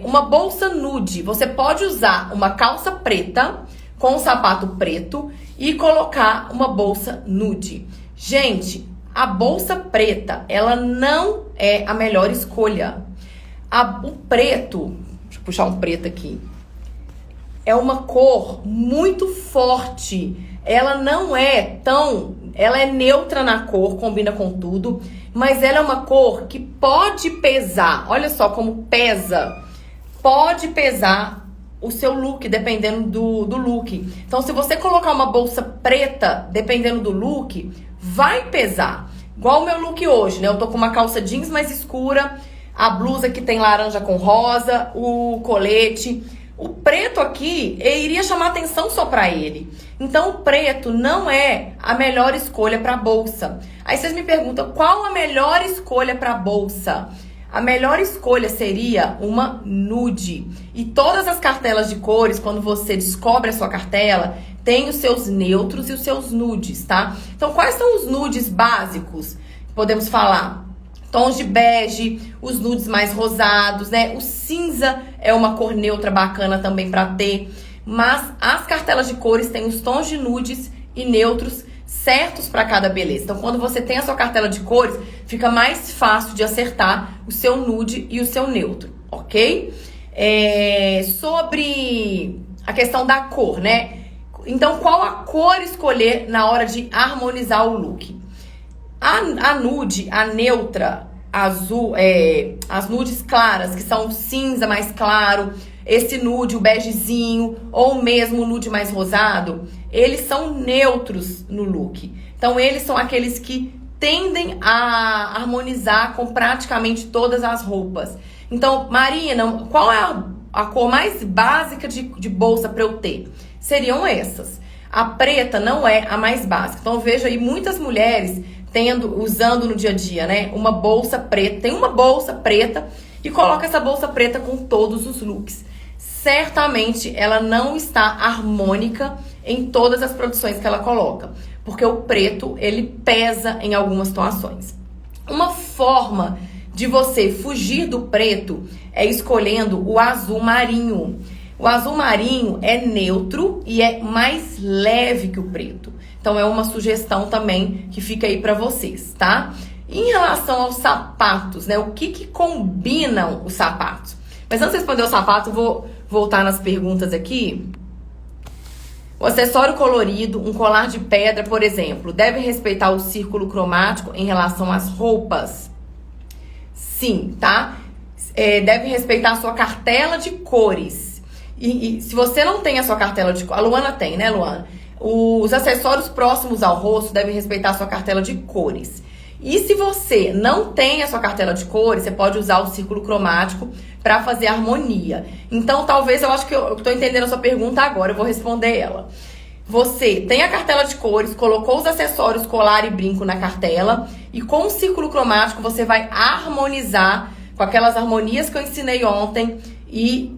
Speaker 1: Uma bolsa nude. Você pode usar uma calça preta com um sapato preto e colocar uma bolsa nude. Gente, a bolsa preta, ela não é a melhor escolha. O preto, deixa eu puxar um preto aqui, é uma cor muito forte. Ela não é tão... Ela é neutra na cor, combina com tudo, mas ela é uma cor que pode pesar. Olha só como pesa. Pode pesar o seu look, dependendo do look. Então, se você colocar uma bolsa preta, dependendo do look, vai pesar. Igual o meu look hoje, né? Eu tô com uma calça jeans mais escura, a blusa que tem laranja com rosa, o colete. O preto aqui, iria chamar atenção só pra ele. Então, o preto não é a melhor escolha pra bolsa. Aí vocês me perguntam, qual a melhor escolha pra bolsa? A melhor escolha seria uma nude. E todas as cartelas de cores, quando você descobre a sua cartela, tem os seus neutros e os seus nudes, tá? Então, quais são os nudes básicos? Podemos falar tons de bege, os nudes mais rosados, né? O cinza é uma cor neutra bacana também pra ter. Mas as cartelas de cores têm os tons de nudes e neutros certos para cada beleza. Então, quando você tem a sua cartela de cores, fica mais fácil de acertar o seu nude e o seu neutro, ok? Sobre a questão da cor, né? Então, qual a cor escolher na hora de harmonizar o look? A nude, a neutra, azul, as nudes claras, que são cinza mais claro, esse nude, o begezinho, ou mesmo o nude mais rosado, eles são neutros no look. Então, eles são aqueles que tendem a harmonizar com praticamente todas as roupas. Então, Marina, qual é a cor mais básica de bolsa para eu ter? Seriam essas. A preta não é a mais básica. Então, eu vejo aí muitas mulheres usando no dia a dia, né? Uma bolsa preta. Tem uma bolsa preta e coloca essa bolsa preta com todos os looks. Certamente ela não está harmônica em todas as produções que ela coloca, porque o preto, ele pesa em algumas situações. Uma forma de você fugir do preto é escolhendo o azul marinho. O azul marinho é neutro e é mais leve que o preto. Então, é uma sugestão também que fica aí pra vocês, tá? Em relação aos sapatos, né? O que combinam os sapatos? Mas antes de responder o sapato, vou voltar nas perguntas aqui. O acessório colorido, um colar de pedra, por exemplo, deve respeitar o círculo cromático em relação às roupas? Sim, tá? Deve respeitar a sua cartela de cores. E se você não tem a sua cartela de cores... A Luana tem, né, Luana? Os acessórios próximos ao rosto devem respeitar a sua cartela de cores. E se você não tem a sua cartela de cores, você pode usar o círculo cromático para fazer harmonia. Então, talvez, eu acho que eu estou entendendo a sua pergunta agora, eu vou responder ela. Você tem a cartela de cores, colocou os acessórios colar e brinco na cartela e com o círculo cromático você vai harmonizar com aquelas harmonias que eu ensinei ontem e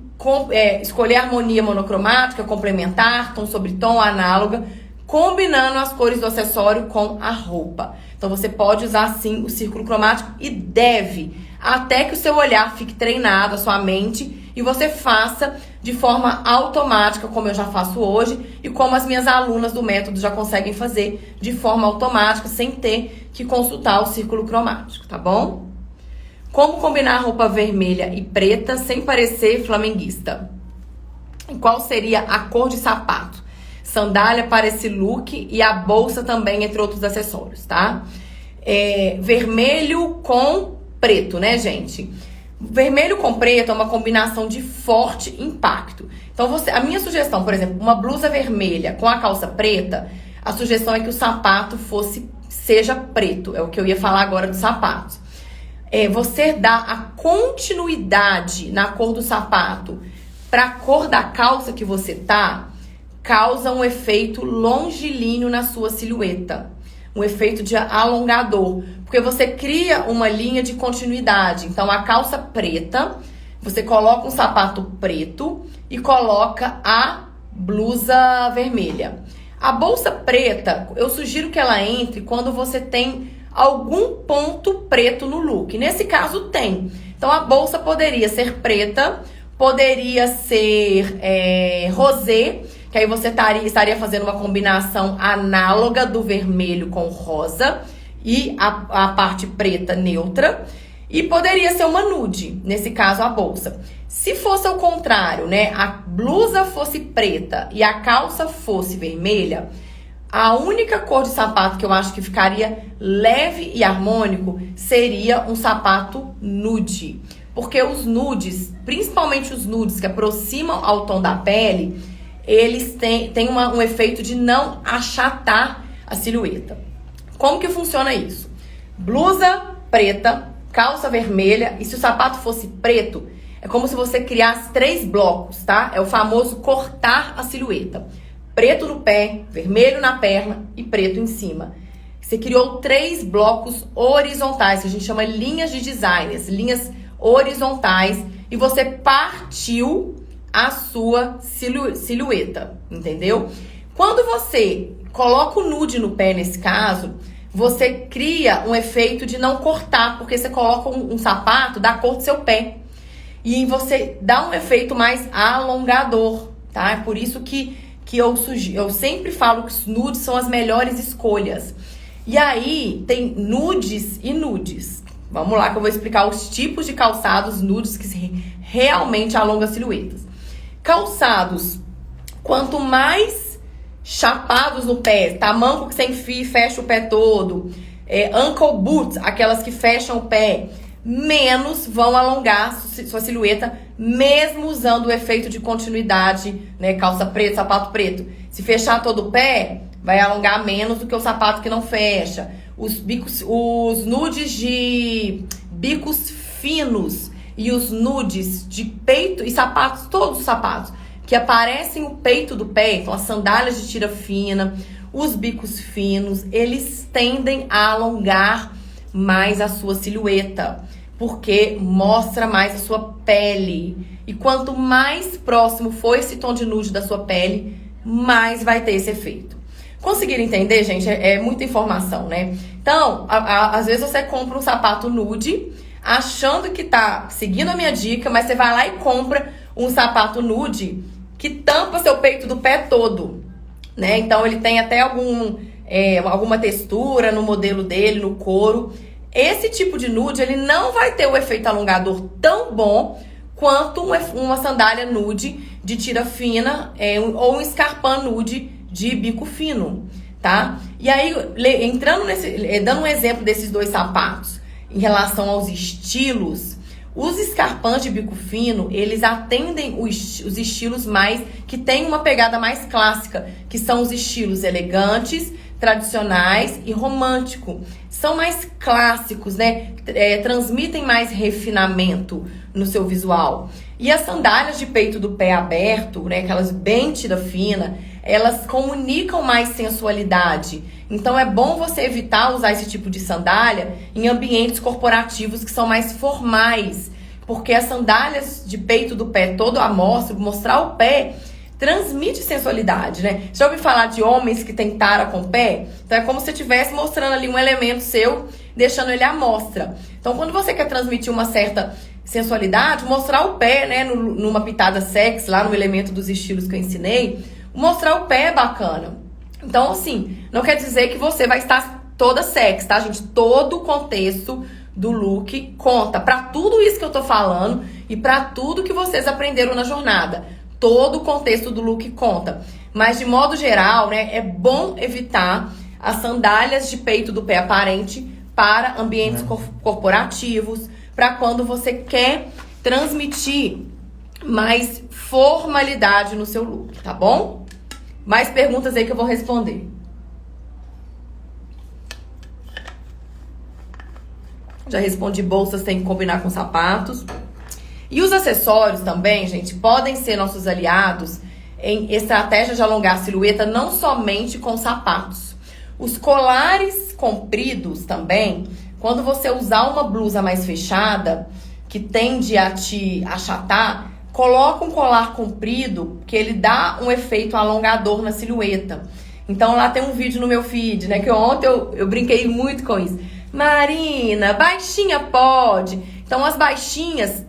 Speaker 1: escolher a harmonia monocromática, complementar, tom sobre tom, análoga, combinando as cores do acessório com a roupa. Então você pode usar sim o círculo cromático e deve, até que o seu olhar fique treinado, a sua mente, e você faça de forma automática, como eu já faço hoje, e como as minhas alunas do método já conseguem fazer de forma automática, sem ter que consultar o círculo cromático, tá bom? Como combinar roupa vermelha e preta sem parecer flamenguista? E qual seria a cor de sapato? Sandália para esse look e a bolsa também, entre outros acessórios, tá? Vermelho com preto, né, gente? Vermelho com preto é uma combinação de forte impacto. Então, a minha sugestão, por exemplo, uma blusa vermelha com a calça preta, a sugestão é que o sapato seja preto. É o que eu ia falar agora dos sapatos. Você dá a continuidade na cor do sapato para a cor da calça que você tá, causa um efeito longilíneo na sua silhueta. Um efeito de alongador. Porque você cria uma linha de continuidade. Então, a calça preta, você coloca um sapato preto e coloca a blusa vermelha. A bolsa preta, eu sugiro que ela entre quando você tem algum ponto preto no look. Nesse caso, tem. Então, a bolsa poderia ser preta, poderia ser rosé, que aí você estaria fazendo uma combinação análoga do vermelho com rosa e a parte preta neutra. E poderia ser uma nude, nesse caso a bolsa. Se fosse ao contrário, né, a blusa fosse preta e a calça fosse vermelha, a única cor de sapato que eu acho que ficaria leve e harmônico seria um sapato nude. Porque os nudes, principalmente os nudes que aproximam ao tom da pele, eles têm um efeito de não achatar a silhueta. Como que funciona isso? Blusa preta, calça vermelha, e se o sapato fosse preto, é como se você criasse 3 blocos, tá? É o famoso cortar a silhueta. Preto no pé, vermelho na perna e preto em cima. Você criou 3 blocos horizontais, que a gente chama linhas de designers, linhas horizontais, e você partiu a sua silhueta, entendeu? Quando você coloca o nude no pé, nesse caso, você cria um efeito de não cortar, porque você coloca um sapato da cor do seu pé. E você dá um efeito mais alongador, tá? É por isso que eu sempre falo que os nudes são as melhores escolhas. E aí, tem nudes e nudes. Vamos lá que eu vou explicar os tipos de calçados nudes que realmente alongam silhuetas. Calçados, quanto mais chapados no pé, tamanco que você enfia e fecha o pé todo, ankle boots, aquelas que fecham o pé, menos vão alongar sua silhueta, mesmo usando o efeito de continuidade, né? Calça preta, sapato preto. Se fechar todo o pé, vai alongar menos do que o sapato que não fecha. Os nudes de bicos finos e os nudes de peito e sapatos, todos os sapatos que aparecem o peito do pé, então as sandálias de tira fina, os bicos finos, eles tendem a alongar mais a sua silhueta, porque mostra mais a sua pele. E quanto mais próximo for esse tom de nude da sua pele, mais vai ter esse efeito. Conseguiram entender, gente? É muita informação, né? Então, às vezes você compra um sapato nude, achando que tá seguindo a minha dica, mas você vai lá e compra um sapato nude que tampa seu peito do pé todo, né? Então, ele tem até alguma textura no modelo dele, no couro. Esse tipo de nude, ele não vai ter o efeito alongador tão bom quanto uma sandália nude de tira fina ou um escarpão nude de bico fino, tá? E aí, entrando dando um exemplo desses 2 sapatos, em relação aos estilos, os escarpins de bico fino, eles atendem os estilos mais, que têm uma pegada mais clássica, que são os estilos elegantes, tradicionais e romântico. São mais clássicos, né? Transmitem mais refinamento no seu visual. E as sandálias de peito do pé aberto, né? Aquelas bem tira fina, elas comunicam mais sensualidade. Então é bom você evitar usar esse tipo de sandália em ambientes corporativos que são mais formais, porque as sandálias de peito do pé todo à mostra, mostrar o pé, transmite sensualidade, né? Já ouviu falar de homens que tem tara com o pé? Então é como se você estivesse mostrando ali um elemento seu, deixando ele à mostra. Então quando você quer transmitir uma certa sensualidade, mostrar o pé, né, numa pitada sexy, lá no elemento dos estilos que eu ensinei, mostrar o pé é bacana. Então, assim, não quer dizer que você vai estar toda sexy, tá, gente? Todo o contexto do look conta pra tudo isso que eu tô falando e pra tudo que vocês aprenderam na jornada. Todo o contexto do look conta. Mas, de modo geral, né, é bom evitar as sandálias de peito do pé aparente para ambientes corporativos, para quando você quer transmitir mais formalidade no seu look, tá bom? Mais perguntas aí que eu vou responder. Já respondi, bolsas tem que combinar com sapatos. E os acessórios também, gente, podem ser nossos aliados em estratégia de alongar a silhueta, não somente com sapatos. Os colares compridos também, quando você usar uma blusa mais fechada, que tende a te achatar, coloca um colar comprido, que ele dá um efeito alongador na silhueta. Então lá tem um vídeo no meu feed, né, que ontem eu brinquei muito com isso. Marina, baixinha pode. Então as baixinhas,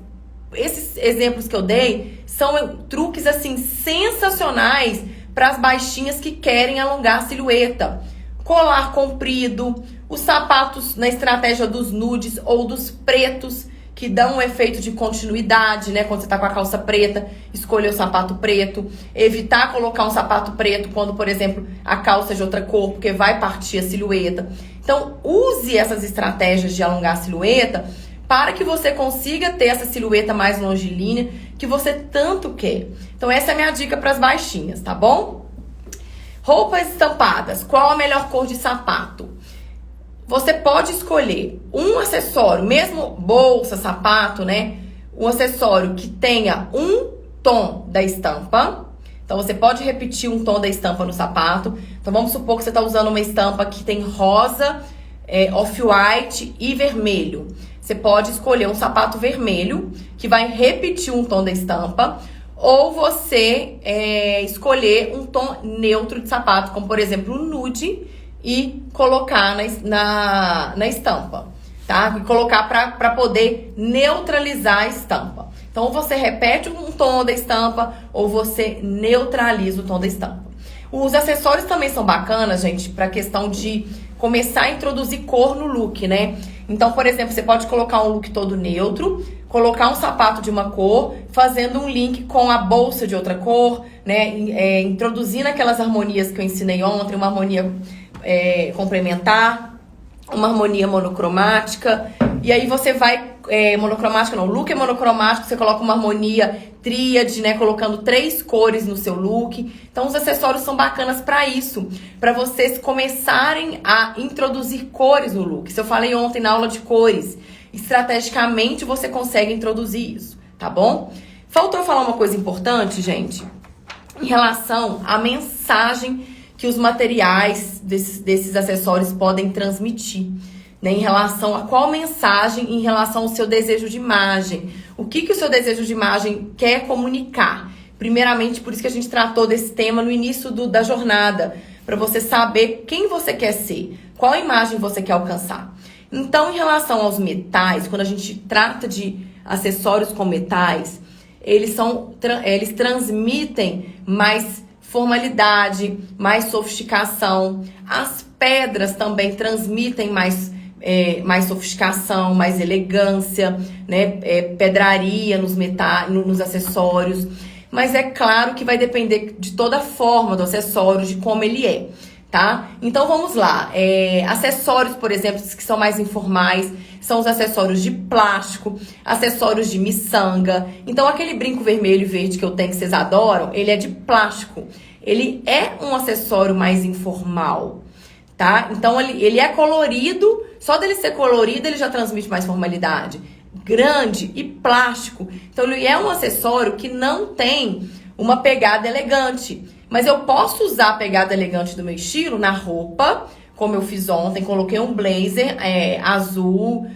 Speaker 1: esses exemplos que eu dei, são truques assim sensacionais para as baixinhas que querem alongar a silhueta. Colar comprido, os sapatos na estratégia dos nudes ou dos pretos, que dão um efeito de continuidade, né? Quando você tá com a calça preta, escolher o sapato preto. Evitar colocar um sapato preto quando, por exemplo, a calça é de outra cor, porque vai partir a silhueta. Então, use essas estratégias de alongar a silhueta para que você consiga ter essa silhueta mais longilínea que você tanto quer. Então, essa é a minha dica para as baixinhas, tá bom? Roupas estampadas. Qual a melhor cor de sapato? Você pode escolher um acessório, mesmo bolsa, sapato, né? Um acessório que tenha um tom da estampa. Então, você pode repetir um tom da estampa no sapato. Então, vamos supor que você está usando uma estampa que tem rosa, off-white e vermelho. Você pode escolher um sapato vermelho, que vai repetir um tom da estampa. Ou você escolher um tom neutro de sapato, como, por exemplo, o nude, e colocar na estampa, tá? E colocar para poder neutralizar a estampa. Então, ou você repete um tom da estampa, ou você neutraliza o tom da estampa. Os acessórios também são bacanas, gente, para questão de começar a introduzir cor no look, né? Então, por exemplo, você pode colocar um look todo neutro, colocar um sapato de uma cor, fazendo um link com a bolsa de outra cor, né? Introduzindo aquelas harmonias que eu ensinei ontem, uma harmonia complementar, uma harmonia monocromática. E aí você vai, monocromática não, o look é monocromático, você coloca uma harmonia tríade, né, colocando 3 cores no seu look. Então os acessórios são bacanas para isso, para vocês começarem a introduzir cores no look. Isso eu falei ontem na aula de cores. Estrategicamente você consegue introduzir isso, tá bom? Faltou falar uma coisa importante, gente, em relação à mensagem que os materiais desses acessórios podem transmitir, né, em relação a qual mensagem, em relação ao seu desejo de imagem. O que o seu desejo de imagem quer comunicar? Primeiramente, por isso que a gente tratou desse tema no início da jornada, para você saber quem você quer ser, qual imagem você quer alcançar. Então, em relação aos metais, quando a gente trata de acessórios com metais, eles transmitem mais formalidade, mais sofisticação. As pedras também transmitem mais sofisticação, mais elegância, né? Pedraria nos metais, nos acessórios. Mas é claro que vai depender de toda a forma do acessório, de como ele é. tá? Então vamos lá. Acessórios, por exemplo, que são mais informais, são os acessórios de plástico, acessórios de miçanga. Então aquele brinco vermelho e verde que eu tenho que vocês adoram, ele é de plástico. Ele é um acessório mais informal, tá? Então ele é colorido, só dele ser colorido ele já transmite mais formalidade. Grande e plástico. Então ele é um acessório que não tem uma pegada elegante. Mas eu posso usar a pegada elegante do meu estilo na roupa, como eu fiz ontem. Coloquei um blazer azul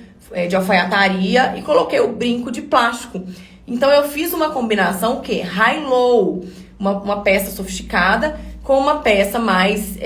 Speaker 1: de alfaiataria e coloquei o brinco de plástico. Então eu fiz uma combinação que high-low, uma peça sofisticada com uma peça mais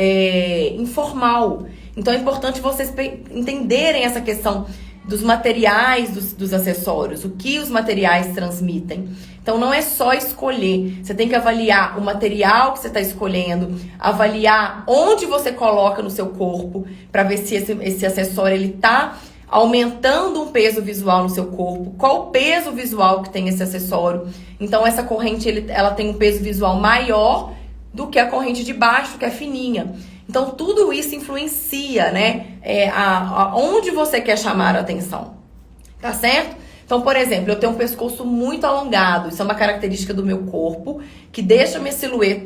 Speaker 1: informal. Então é importante vocês entenderem essa questão dos materiais dos acessórios, o que os materiais transmitem. Então não é só escolher, você tem que avaliar o material que você está escolhendo, avaliar onde você coloca no seu corpo, para ver se esse acessório ele está aumentando um peso visual no seu corpo, qual o peso visual que tem esse acessório. Então essa corrente ela tem um peso visual maior do que a corrente de baixo, que é fininha. Então, tudo isso influencia, né? Onde você quer chamar a atenção. Tá certo? Então, por exemplo, eu tenho um pescoço muito alongado. Isso é uma característica do meu corpo, que deixa minha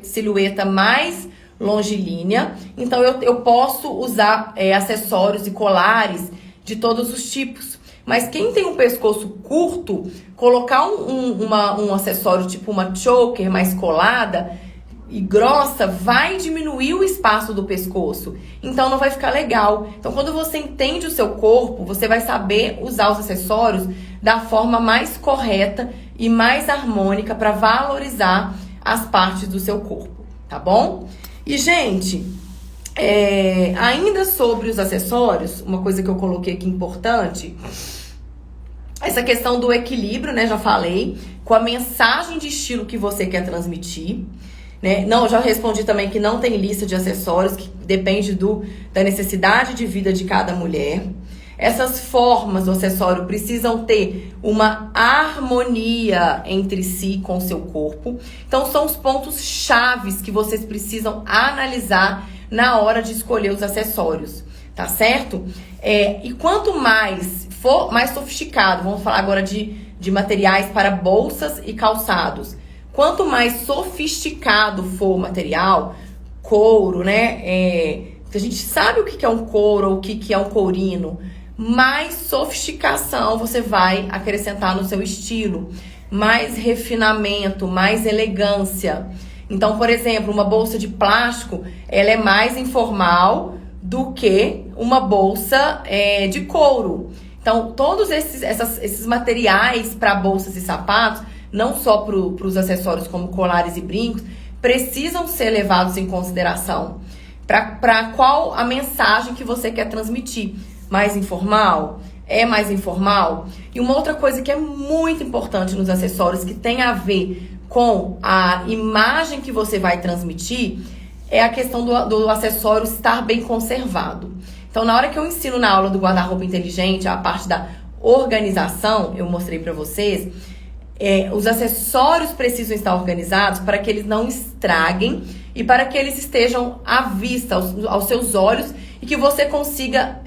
Speaker 1: silhueta mais longilínea. Então, eu posso usar acessórios e colares de todos os tipos. Mas quem tem um pescoço curto, colocar um acessório tipo uma choker mais colada e grossa vai diminuir o espaço do pescoço, então não vai ficar legal. Então quando você entende o seu corpo, você vai saber usar os acessórios da forma mais correta e mais harmônica para valorizar as partes do seu corpo, tá bom? E gente, ainda sobre os acessórios, uma coisa que eu coloquei aqui importante, essa questão do equilíbrio, né, já falei, com a mensagem de estilo que você quer transmitir. Né? Não, já respondi também que não tem lista de acessórios, que depende da necessidade de vida de cada mulher. Essas formas do acessório precisam ter uma harmonia entre si com o seu corpo. Então, são os pontos chaves que vocês precisam analisar na hora de escolher os acessórios, tá certo? E quanto mais for mais sofisticado, vamos falar agora de materiais para bolsas e calçados. Quanto mais sofisticado for o material, couro, né? A gente sabe o que é um couro ou o que é um courino. Mais sofisticação você vai acrescentar no seu estilo. Mais refinamento, mais elegância. Então, por exemplo, uma bolsa de plástico, ela é mais informal do que uma bolsa de couro. Então, todos esses materiais para bolsas e sapatos, não só para os acessórios como colares e brincos, precisam ser levados em consideração. Para qual a mensagem que você quer transmitir? Mais informal? É mais informal? E uma outra coisa que é muito importante nos acessórios, que tem a ver com a imagem que você vai transmitir, é a questão do acessório estar bem conservado. Então, na hora que eu ensino na aula do guarda-roupa inteligente, a parte da organização, eu mostrei para vocês, os acessórios precisam estar organizados para que eles não estraguem e para que eles estejam à vista, aos seus olhos, e que você consiga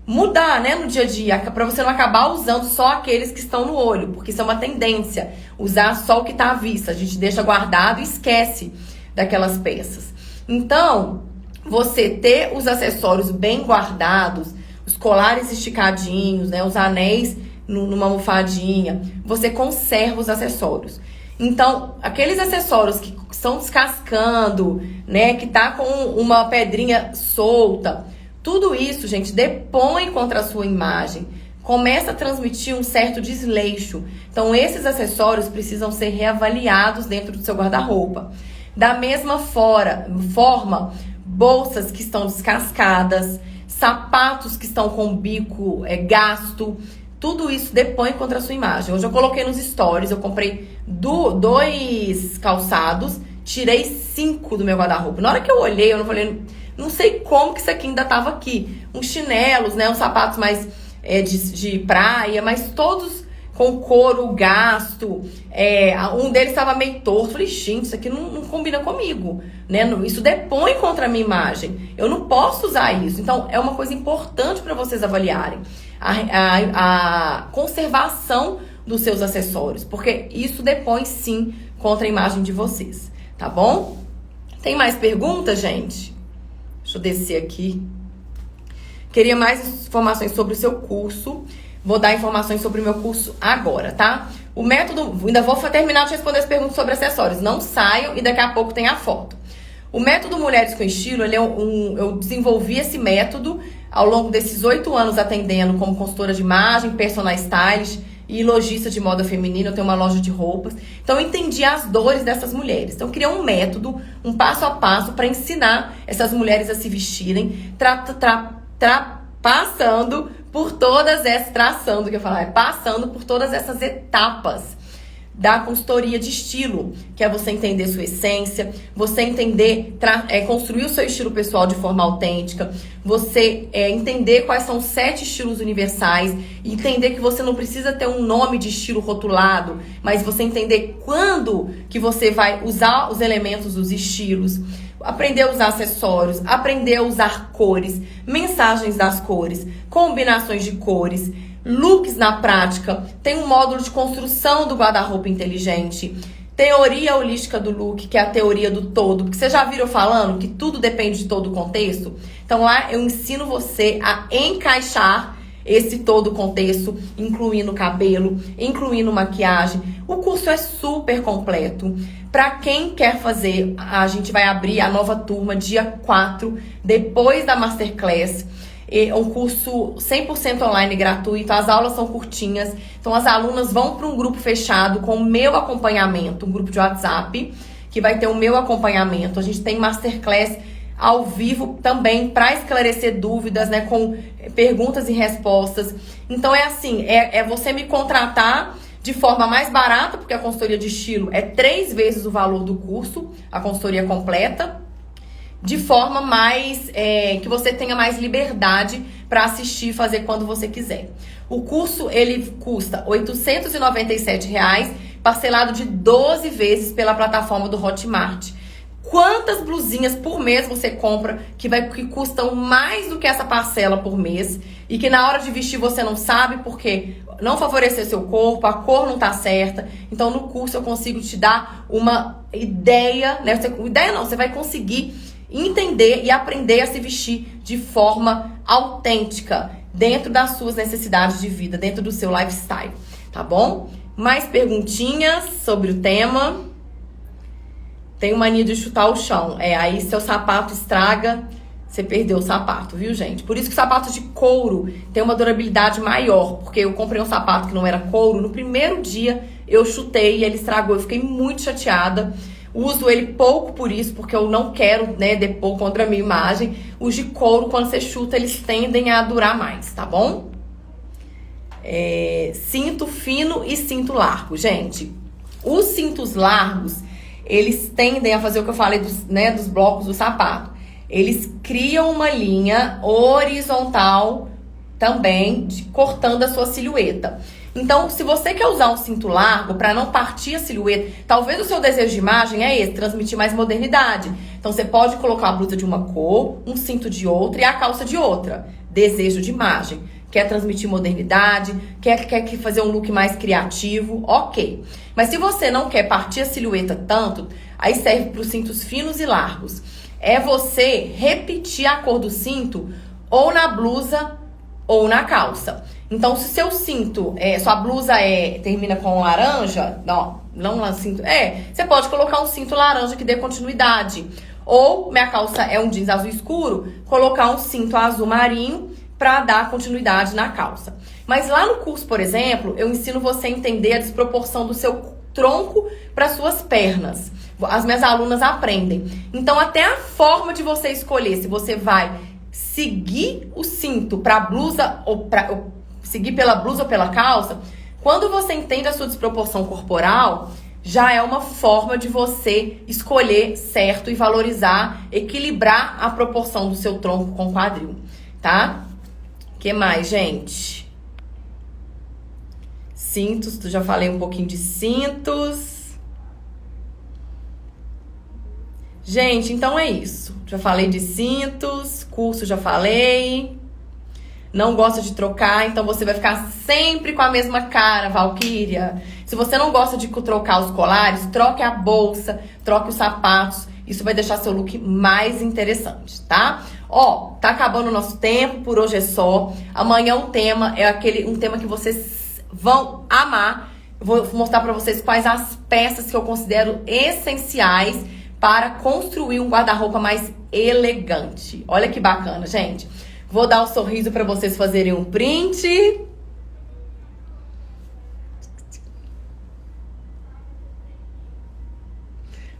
Speaker 1: mudar, né, no dia a dia, para você não acabar usando só aqueles que estão no olho, porque isso é uma tendência, usar só o que está à vista. A gente deixa guardado e esquece daquelas peças. Então, você ter os acessórios bem guardados, os colares esticadinhos, né, os anéis numa almofadinha, você conserva os acessórios. Então, aqueles acessórios que estão descascando, né, que tá com uma pedrinha solta, tudo isso, gente, depõe contra a sua imagem, começa a transmitir um certo desleixo. Então, esses acessórios precisam ser reavaliados dentro do seu guarda-roupa. Da mesma forma, bolsas que estão descascadas, sapatos que estão com o bico gasto, tudo isso depõe contra a sua imagem. Hoje eu coloquei nos stories, eu comprei 2 calçados, tirei 5 do meu guarda-roupa. Na hora que eu olhei, eu não falei, não sei como que isso aqui ainda tava aqui. Uns chinelos, né, uns sapatos mais de praia, mas todos com couro gasto, um deles estava meio torto. Falei, gente, isso aqui não combina comigo, né? Isso depõe contra a minha imagem. Eu não posso usar isso. Então, é uma coisa importante para vocês avaliarem a conservação dos seus acessórios, porque isso depõe, sim, contra a imagem de vocês, tá bom? Tem mais perguntas, gente? Deixa eu descer aqui. Queria mais informações sobre o seu curso. Vou dar informações sobre o meu curso agora, tá? O método... Ainda vou terminar de responder as perguntas sobre acessórios. Não saiam e daqui a pouco tem a foto. O método Mulheres com Estilo, eu desenvolvi esse método ao longo desses 8 anos atendendo como consultora de imagem, personal stylist e lojista de moda feminina. Eu tenho uma loja de roupas. Então, eu entendi as dores dessas mulheres. Então, eu criei um método, um passo a passo para ensinar essas mulheres a se vestirem, passando por todas essas etapas da consultoria de estilo, que é você entender sua essência, você entender, construir o seu estilo pessoal de forma autêntica, você entender quais são os 7 estilos universais, entender que você não precisa ter um nome de estilo rotulado, mas você entender quando que você vai usar os elementos dos estilos, aprender a usar acessórios, aprender a usar cores, mensagens das cores, combinações de cores, looks na prática. Tem um módulo de construção do guarda-roupa inteligente, teoria holística do look, que é a teoria do todo, porque vocês já viram falando que tudo depende de todo o contexto. Então lá eu ensino você a encaixar esse todo o contexto, incluindo cabelo, incluindo maquiagem. O curso é super completo. Para quem quer fazer, a gente vai abrir a nova turma dia 4, depois da Masterclass. É um curso 100% online gratuito, as aulas são curtinhas. Então as alunas vão para um grupo fechado com o meu acompanhamento, um grupo de WhatsApp, que vai ter o meu acompanhamento. A gente tem Masterclass ao vivo também para esclarecer dúvidas, né, com perguntas e respostas. Então é assim, é você me contratar de forma mais barata, porque a consultoria de estilo é 3 vezes o valor do curso, a consultoria completa, de forma mais que você tenha mais liberdade para assistir e fazer quando você quiser. O curso ele custa R$ 897, parcelado de 12 vezes pela plataforma do Hotmart. Quantas blusinhas por mês você compra que custam mais do que essa parcela por mês e que na hora de vestir você não sabe porque não favoreceu seu corpo, a cor não tá certa. Então no curso eu consigo te dar uma ideia, né? Você vai conseguir entender e aprender a se vestir de forma autêntica, dentro das suas necessidades de vida, dentro do seu lifestyle, tá bom? Mais perguntinhas sobre o tema? Tenho mania de chutar o chão. Aí seu sapato estraga, você perdeu o sapato, viu, gente? Por isso que o sapato de couro tem uma durabilidade maior, porque eu comprei um sapato que não era couro, no primeiro dia eu chutei e ele estragou, eu fiquei muito chateada. Uso ele pouco por isso, porque eu não quero, né, depor contra a minha imagem. Os de couro, quando você chuta, eles tendem a durar mais, tá bom? Cinto fino e cinto largo. Gente, os cintos largos, eles tendem a fazer o que eu falei dos blocos do sapato. Eles criam uma linha horizontal também, cortando a sua silhueta. Então, se você quer usar um cinto largo para não partir a silhueta, talvez o seu desejo de imagem é esse, transmitir mais modernidade. Então, você pode colocar a blusa de uma cor, um cinto de outra e a calça de outra. Desejo de imagem. Quer transmitir modernidade, quer fazer um look mais criativo, ok. Mas se você não quer partir a silhueta tanto, aí serve para os cintos finos e largos. É você repetir a cor do cinto ou na blusa ou na calça. Então, se seu cinto, sua blusa termina com laranja, não cinto, você pode colocar um cinto laranja que dê continuidade. Ou, minha calça é um jeans azul escuro, colocar um cinto azul marinho para dar continuidade na calça. Mas lá no curso, por exemplo, eu ensino você a entender a desproporção do seu tronco para suas pernas. As minhas alunas aprendem. Então, até a forma de você escolher se você vai seguir o cinto para blusa ou seguir pela blusa ou pela calça, quando você entende a sua desproporção corporal, já é uma forma de você escolher certo e valorizar, equilibrar a proporção do seu tronco com o quadril, tá? O que mais, gente? Cintos, já falei um pouquinho de cintos. Gente, então é isso. Já falei de cintos, curso já falei. Não gosta de trocar, então você vai ficar sempre com a mesma cara, Valquíria. Se você não gosta de trocar os colares, troque a bolsa, troque os sapatos. Isso vai deixar seu look mais interessante, tá? Ó, tá acabando o nosso tempo, por hoje é só. Amanhã o tema é um tema que vocês vão amar. Eu vou mostrar pra vocês quais as peças que eu considero essenciais para construir um guarda-roupa mais elegante. Olha que bacana, gente. Vou dar um sorriso para vocês fazerem um print.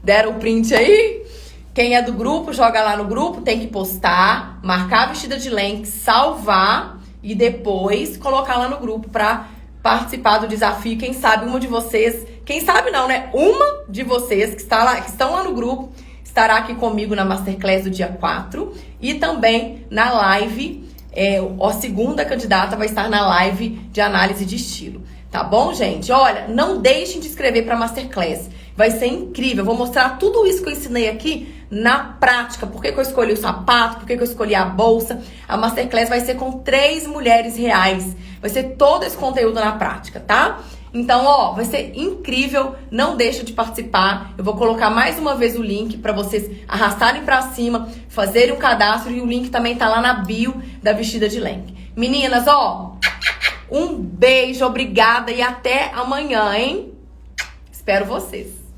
Speaker 1: Deram o print aí? Quem é do grupo, joga lá no grupo, tem que postar, marcar a vestida de Lenk, salvar e depois colocar lá no grupo para participar do desafio. Quem sabe uma de vocês, quem sabe não, né? Uma de vocês que estão lá no grupo estará aqui comigo na Masterclass do dia 4 e também na live. A segunda candidata vai estar na live de análise de estilo. Tá bom, gente? Olha, não deixem de inscrever para a Masterclass. Vai ser incrível. Eu vou mostrar tudo isso que eu ensinei aqui na prática. Por que eu escolhi o sapato, por que eu escolhi a bolsa. A Masterclass vai ser com 3 mulheres reais. Vai ser todo esse conteúdo na prática, tá? Então, ó, vai ser incrível. Não deixa de participar. Eu vou colocar mais uma vez o link para vocês arrastarem para cima, fazerem um cadastro. E o link também tá lá na bio da Vestida de Lenk. Meninas, ó, um beijo, obrigada e até amanhã, hein? Espero vocês.